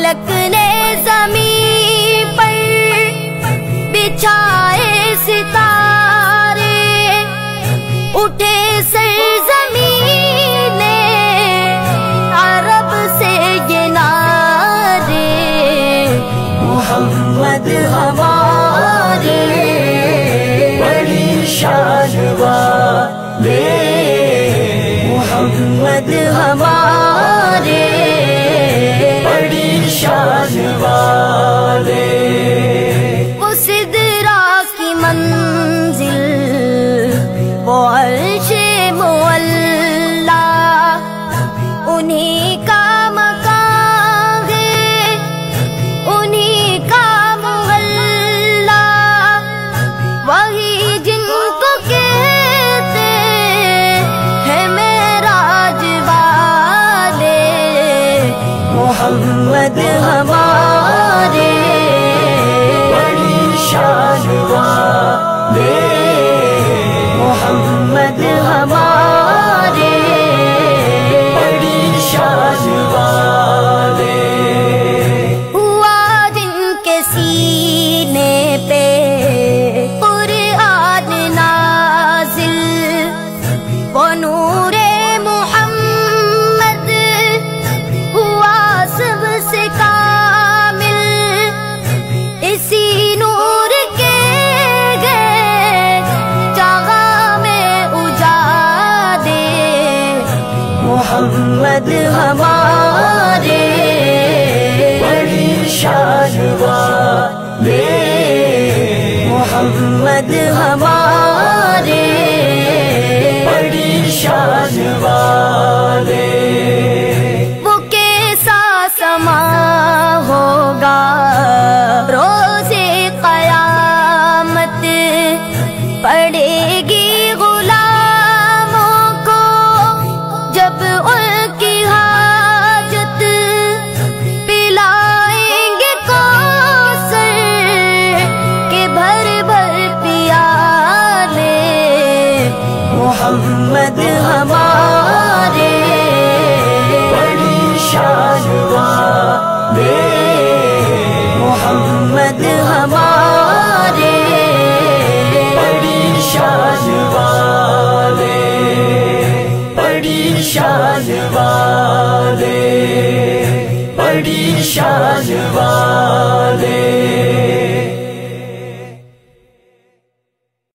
فلک نے زمین پر بچھائے ستارے، اٹھے سرزمین عرب سے یہ نعرے، محمد ہمارے بڑی شان والے، محمد ہمارے بڑی شان والے۔ وہ سدرا کی منزل، وہ عرش معلا، انہیں کا مقام ہے، انہیں کا محلہ، وہی جن کو کہتے ہیں معراج والے، محمد ہمارے بڑی شان والے، محمد ہمارے بڑی شان والے۔ ہوا جن کے سینے پہ قرآن نازل، وہ نور محمد ہوا سب سے کامل، اسی نور کے گئے جگہ میں اجادے، محمد ہمارے بڑی شان والے، محمد ہمارے بڑی شان والے۔ وہ کیسا سما ہوگا روز قیامت، پڑے گی غلاموں کو جب ان کی حاجت، پلائیں گے کوثر کے بھر بھر پیالے، محمد ہمارے بڑی شان والے، محمد ہمارے بڑی شان والے، بڑی شان والے، بڑی شان والے۔